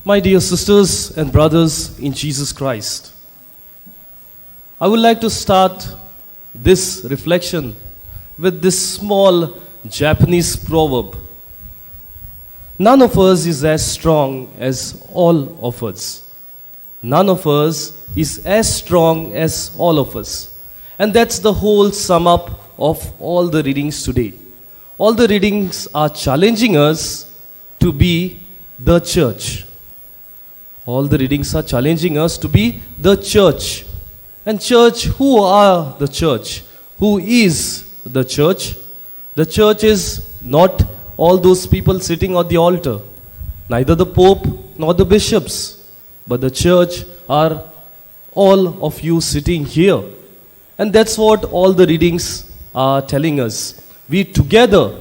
My dear sisters and brothers in Jesus Christ, I would like to start this reflection with this small Japanese proverb. None of us is as strong as all of us. None of us is as strong as all of us. And that's the whole sum up of all the readings today. All the readings are challenging us to be the church. All the readings are challenging us to be the church. And church, who are the church? Who is the church? The church is not all those people sitting on the altar, neither the Pope nor the bishops, but the church are all of you sitting here. And that's what all the readings are telling us. We together,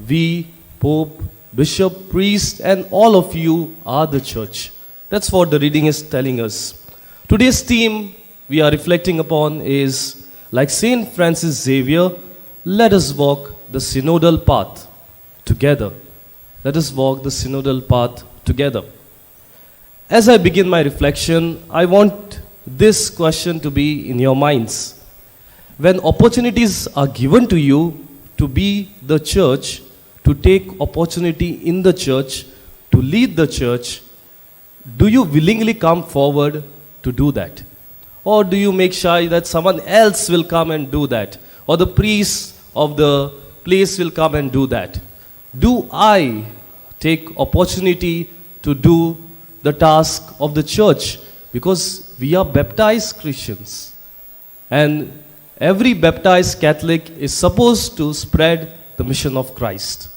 we, Pope, Bishop, priest, and all of you are the church. That's what the reading is telling us. Today's theme we are reflecting upon is, like Saint Francis Xavier, let us walk the synodal path together. Let us walk the synodal path together. As I begin my reflection, I want this question to be in your minds. When opportunities are given to you to be the church, to take opportunity in the church, to lead the church, do you willingly come forward to do that? Or do you make sure that someone else will come and do that? Or the priest of the place will come and do that? Do I take opportunity to do the task of the church? Because we are baptized Christians. And every baptized Catholic is supposed to spread the mission of Christ.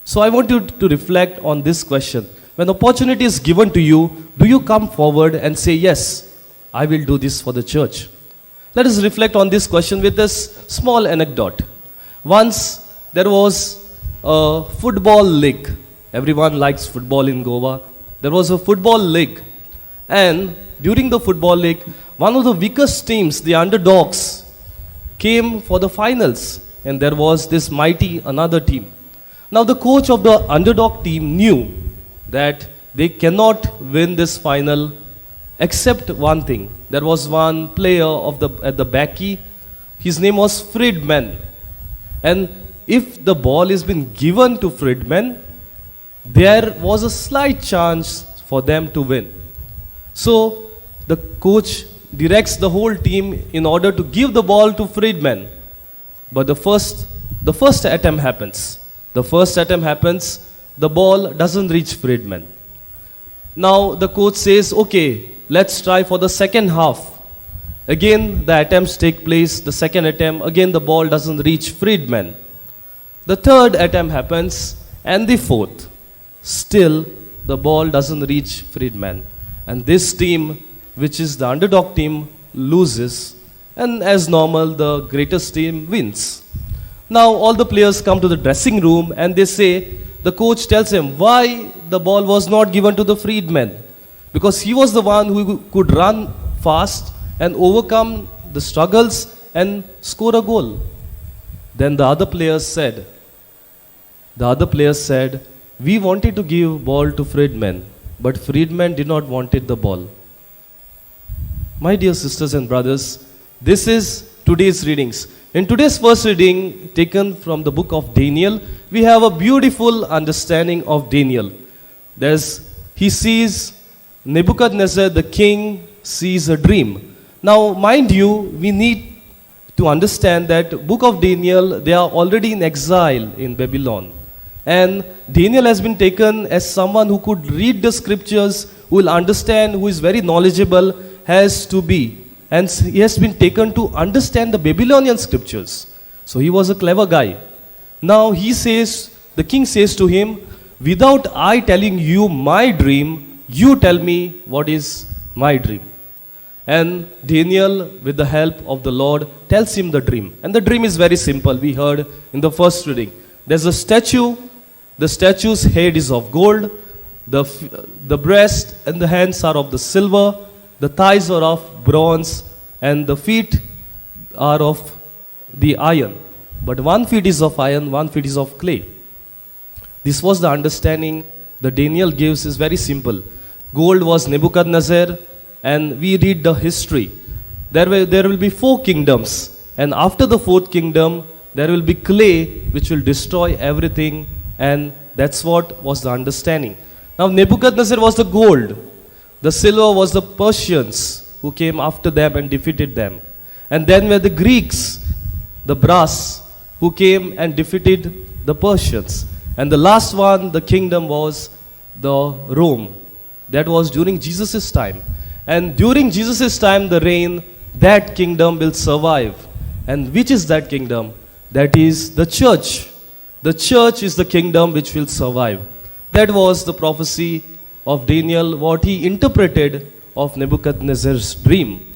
So I want you to reflect on this question. When opportunity is given to you, do you come forward and say, yes, I will do this for the church? Let us reflect on this question with this small anecdote. Once there was a football league. Everyone likes football in Goa. There was a football league. And during the football league, one of the weakest teams, the underdogs, came for the finals. And there was this mighty another team. Now the coach of the underdog team knew that they cannot win this final except one thing. There was one player at the backy. His name was Friedman. And if the ball is been given to Friedman, there was a slight chance for them to win. So the coach directs the whole team in order to give the ball to Friedman. But the first attempt happens. The ball doesn't reach Friedman. Now the coach says, okay, let's try for the second half. Again, the attempts take place. The second attempt, again the ball doesn't reach Friedman. The third attempt happens, and the fourth. Still, the ball doesn't reach Friedman. And this team, which is the underdog team, loses. And as normal, the greatest team wins. Now all the players come to the dressing room and they say, the coach tells him why the ball was not given to the Friedman. Because he was the one who could run fast and overcome the struggles and score a goal. Then the other players said, we wanted to give ball to Friedman, but Friedman did not wanted the ball. My dear sisters and brothers, this is today's readings. In today's first reading, taken from the book of Daniel, we have a beautiful understanding of Daniel. He sees Nebuchadnezzar, the king, sees a dream. Now, mind you, we need to understand that book of Daniel, they are already in exile in Babylon. And Daniel has been taken as someone who could read the scriptures, who will understand, who is very knowledgeable, has to be. And he has been taken to understand the Babylonian scriptures. So he was a clever guy. Now the king says to him, without I telling you my dream, you tell me what is my dream. And Daniel, with the help of the Lord, tells him the dream. And the dream is very simple. We heard in the first reading. There's a statue. The statue's head is of gold. The breast and the hands are of the silver. The thighs are of bronze, and the feet are of the iron. But one feet is of iron, one feet is of clay. This was the understanding that Daniel gives is very simple. Gold was Nebuchadnezzar, and we read the history. There will be four kingdoms, and after the fourth kingdom, there will be clay which will destroy everything, and that's what was the understanding. Now, Nebuchadnezzar was the gold, the silver was the Persians who came after them and defeated them, and then were the Greeks, the brass, who came and defeated the Persians, and the last one, the kingdom, was the Rome. That was during Jesus' time. And during Jesus' time, the reign, that kingdom will survive. And which is that kingdom? That is the church. The church is the kingdom which will survive. That was the prophecy of Daniel, what he interpreted of Nebuchadnezzar's dream.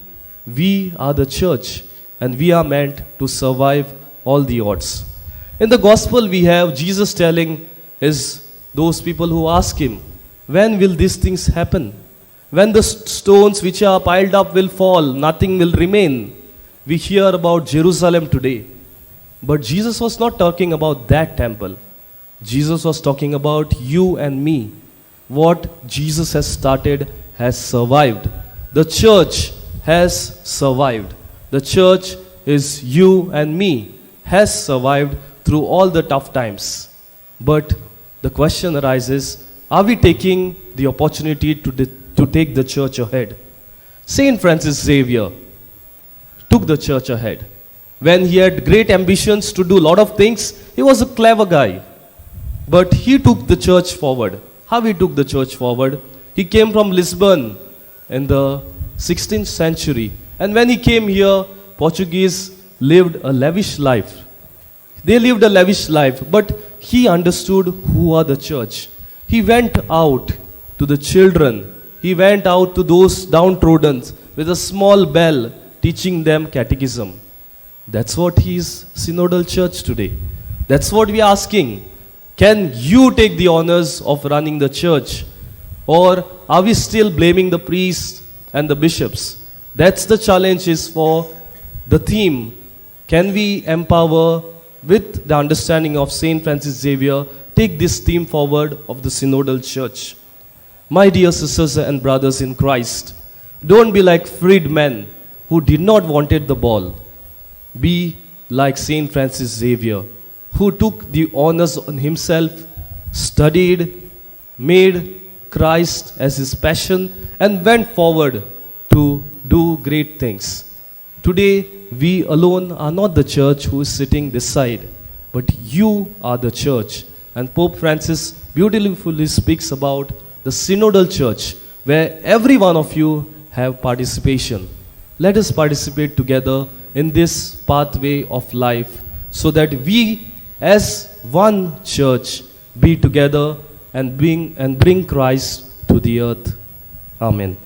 We are the church, and we are meant to survive all the odds. In the gospel, we have Jesus telling those people who ask him, when will these things happen? When the stones which are piled up will fall, nothing will remain. We hear about Jerusalem today. But Jesus was not talking about that temple. Jesus was talking about you and me. What Jesus has started has survived. The church has survived. The church is you and me, has survived through all the tough times. But the question arises, are we taking the opportunity to take the church ahead? Saint Francis Xavier took the church ahead. When he had great ambitions to do a lot of things, he was a clever guy. But he took the church forward. How he took the church forward? He came from Lisbon in the 16th century. And when he came here, Portuguese lived a lavish life. They lived a lavish life, but he understood who are the church. He went out to the children. He went out to those downtrodden with a small bell, teaching them catechism. That's what is synodal church today. That's what we are asking. Can you take the honors of running the church? Or are we still blaming the priests and the bishops? That's the challenge is for the theme. Can we empower with the understanding of Saint Francis Xavier, take this theme forward of the synodal church? My dear sisters and brothers in Christ, don't be like freedmen who did not wanted the ball. Be like Saint Francis Xavier, who took the honors on himself, studied, made Christ as his passion, and went forward to do great things. Today, we alone are not the church who is sitting this side, but you are the church. And Pope Francis beautifully speaks about the synodal church, where every one of you have participation. Let us participate together in this pathway of life, so that we as one church be together and bring Christ to the earth. Amen.